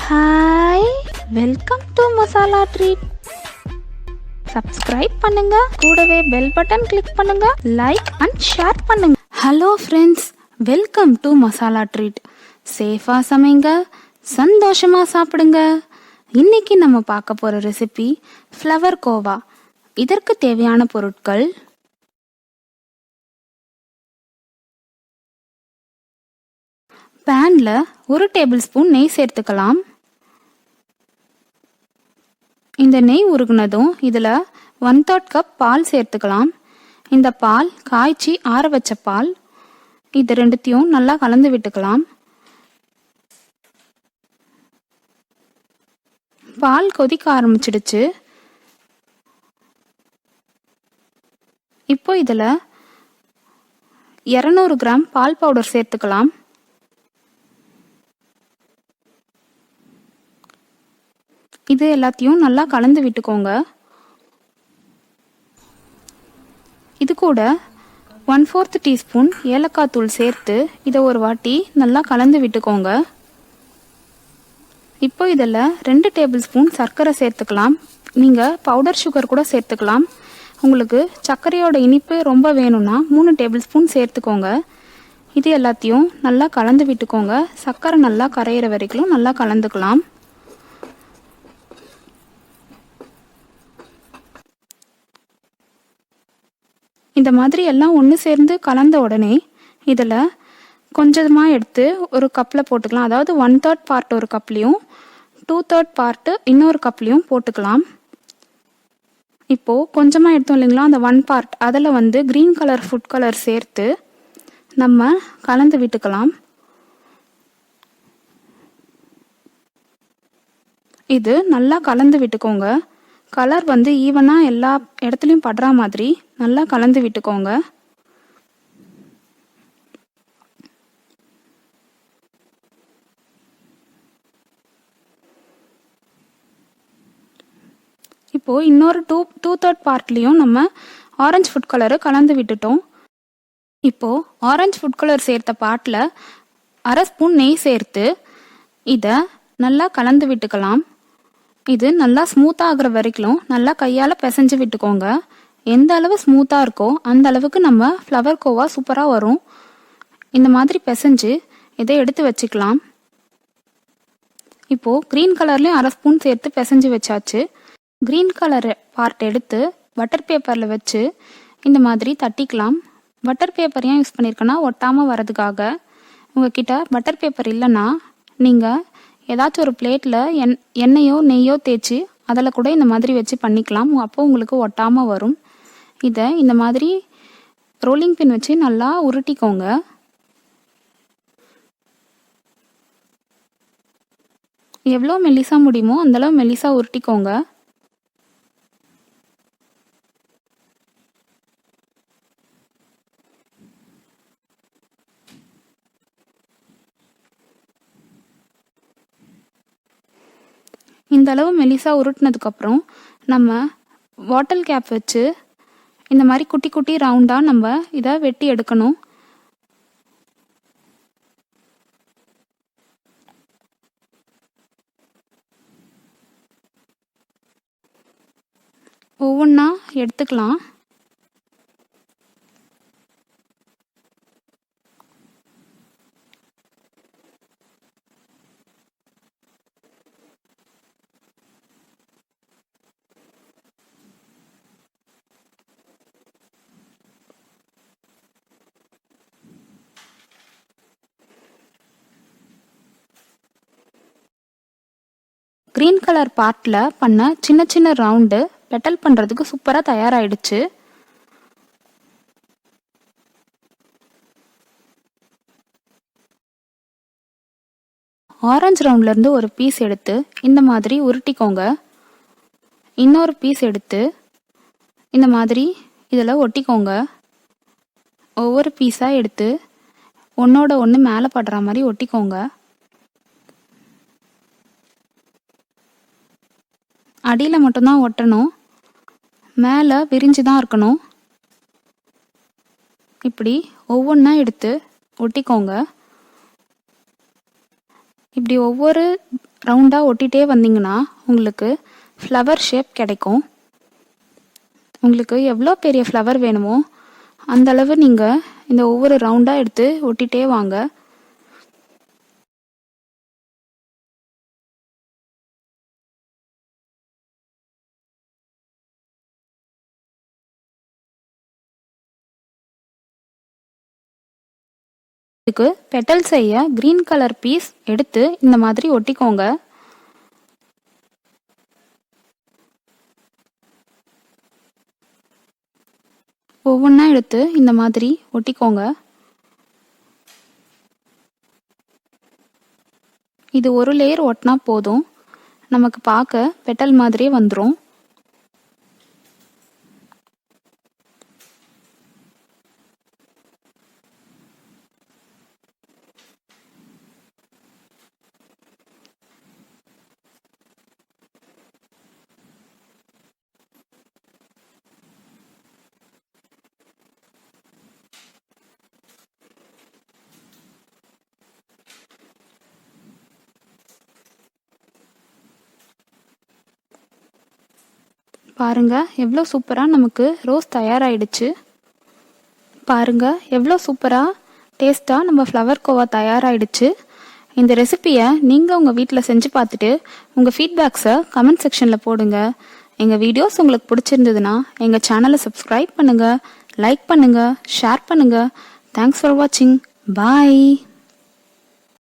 Hi, welcome to masala treat. Subscribe பண்ணுங்க, கூடவே bell button click பண்ணுங்க, லைக் அண்ட் ஷேர் பண்ணுங்க. Hello friends, welcome to masala treat. சேஃபா சமைங்க, சந்தோஷமா சாப்பிடுங்க. இன்னைக்கு நம்ம பார்க்க போற ரெசிபி ஃப்ளவர் கோவா. இதற்கு தேவையான பொருட்கள்: பேன்ல 1 டேபிள் ஸ்பூன் நெய் சேர்த்துக்கலாம். இந்த நெய் உருகுனதும் இதில் 1/3 கப் பால் சேர்த்துக்கலாம். இந்த பால் காய்ச்சி ஆற வச்ச பால். இது ரெண்டுத்தையும் நல்லா கலந்து விட்டுக்கலாம். பால் கொதிக்க ஆரம்பிச்சிடுச்சு. இப்போ இதில் 200 கிராம் பால் பவுடர் சேர்த்துக்கலாம். இது எல்லாத்தையும் நல்லா கலந்து விட்டுக்கோங்க. இது கூட 1/4 டீஸ்பூன் ஏலக்காய் தூள் சேர்த்து இதை ஒரு வாட்டி நல்லா கலந்து விட்டுக்கோங்க. இப்போ இதில் 2 டேபிள் ஸ்பூன் சர்க்கரை சேர்த்துக்கலாம். நீங்கள் பவுடர் சுகர் கூட சேர்த்துக்கலாம். உங்களுக்கு சர்க்கரையோட இனிப்பு ரொம்ப வேணும்னா 3 டேபிள் ஸ்பூன் சேர்த்துக்கோங்க. இது எல்லாத்தையும் நல்லா கலந்து விட்டுக்கோங்க. சர்க்கரை நல்லா கரையிற வரைக்கும் நல்லா கலந்துக்கலாம். இந்த மாதிரி எல்லாம் ஒன்று சேர்ந்து கலந்த உடனே இதில் கொஞ்சமாக எடுத்து ஒரு கப்பில் போட்டுக்கலாம். அதாவது 1/3 பார்ட் ஒரு கப்லேயும் 2/3 பார்ட்டு இன்னொரு கப்லேயும் போட்டுக்கலாம். இப்போது கொஞ்சமாக எடுத்தோம் இல்லைங்களா, அந்த 1 பார்ட் அதில் க்ரீன் கலர் ஃபுட் கலர் சேர்த்து நம்ம கலந்து விட்டுக்கலாம். இது நல்லா கலந்து விட்டுக்கோங்க. கலர் ஈவனாக எல்லா இடத்துலையும் படுற மாதிரி நல்லா கலந்து விட்டுக்கோங்க. இப்போது இன்னொரு 2/3 பார்ட்லேயும் நம்ம ஆரஞ்சு ஃபுட் கலரு கலந்து விட்டுட்டோம். இப்போது ஆரஞ்சு ஃபுட் கலர் சேர்த்த பாட்டில் 1/2 ஸ்பூன் நெய் சேர்த்து இதை நல்லா கலந்து விட்டுக்கலாம். இது நல்லா ஸ்மூத்தாக ஆகிற வரைக்கும் நல்லா கையால் பிசைஞ்சு விட்டுக்கோங்க. எந்த அளவு ஸ்மூத்தாக இருக்கோ அந்த அளவுக்கு நம்ம ஃப்ளவர் கோவா சூப்பராக வரும். இந்த மாதிரி பிசைஞ்சு இதை எடுத்து வச்சுக்கலாம். இப்போது க்ரீன் கலர்லேயும் 1/2 ஸ்பூன் சேர்த்து பிசைஞ்சு வச்சாச்சு. க்ரீன் கலர் பார்ட் எடுத்து பட்டர் பேப்பரில் வச்சு இந்த மாதிரி தட்டிக்கலாம். பட்டர் பேப்பர் ஏன் யூஸ் பண்ணியிருக்கேன்னா ஒட்டாமல் வரதுக்காக. உங்ககிட்ட பட்டர் பேப்பர் இல்லைன்னா நீங்கள் ஏதாச்சும் ஒரு பிளேட்டில் எண்ணெயோ நெய்யோ தேய்ச்சி அதில் கூட இந்த மாதிரி வச்சு பண்ணிக்கலாம். அப்போ உங்களுக்கு ஒட்டாமல் வரும். இதை இந்த மாதிரி ரோலிங் பின் வச்சு நல்லா உருட்டிக்கோங்க. எவ்வளோ மெல்லிசா முடியுமோ அந்தளவு மெல்லிசா உருட்டிக்கோங்க. இந்த அளவு மெலிசா உருட்டினதுக்கப்புறம் நம்ம பாட்டில் கேப் வச்சு இந்த மாதிரி குட்டி குட்டி ரவுண்டாக நம்ம இதை வெட்டி எடுக்கணும். ஒவ்வொன்றா எடுத்துக்கலாம். க்ரீன் கலர் பார்ட்டில் பண்ண சின்ன சின்ன ரவுண்டு பெட்டல் பண்ணுறதுக்கு சூப்பராக தயாராகிடுச்சு. ஆரஞ்சு ரவுண்ட்லேருந்து ஒரு பீஸ் எடுத்து இந்த மாதிரி உருட்டிக்கோங்க. இன்னொரு பீஸ் எடுத்து இந்த மாதிரி இதில் ஒட்டிக்கோங்க. ஒவ்வொரு பீஸாக எடுத்து ஒன்றோட ஒன்று மேலே படுற மாதிரி ஒட்டிக்கோங்க. அடியில் மட்டும்தான் ஒட்டணும், மேலே விரிஞ்சு தான் இருக்கணும். இப்படி ஒவ்வொன்றா எடுத்து ஒட்டிக்கோங்க. இப்படி ஒவ்வொரு ரவுண்டாக ஒட்டிகிட்டே வந்தீங்கன்னா உங்களுக்கு ஃப்ளவர் ஷேப் கிடைக்கும். உங்களுக்கு எவ்வளோ பெரிய ஃப்ளவர் வேணுமோ அந்த அளவு நீங்கள் இந்த ஒவ்வொரு ரவுண்டாக எடுத்து ஒட்டிகிட்டே வாங்க. இதுக்கு பெட்டல் செய்ய கிரீன் கலர் பீஸ் எடுத்து இந்த மாதிரி ஒட்டிக்கோங்க. ஒவ்வொன்றா எடுத்து இந்த மாதிரி ஒட்டிக்கோங்க. இது ஒரு லேயர் ஒட்டினா போதும், நமக்கு பார்க்க பெட்டல் மாதிரியே வந்துடும். பாருங்க எவ்வளோ சூப்பராக நமக்கு ரோஸ் தயாராகிடுச்சு. பாருங்க எவ்வளோ சூப்பராக டேஸ்ட்டாக நம்ம ஃப்ளவர் கோவா தயாராகிடுச்சு. இந்த ரெசிபியை நீங்கள் உங்கள் வீட்டில் செஞ்சு பார்த்துட்டு உங்கள் ஃபீட்பேக்ஸை கமெண்ட் செக்ஷனில் போடுங்க. எங்கள் வீடியோஸ் உங்களுக்கு பிடிச்சிருந்ததுன்னா எங்கள் சேனலை சப்ஸ்கிரைப் பண்ணுங்கள், லைக் பண்ணுங்கள், ஷேர் பண்ணுங்கள். தேங்க்ஸ் ஃபார் வாட்சிங். பாய்.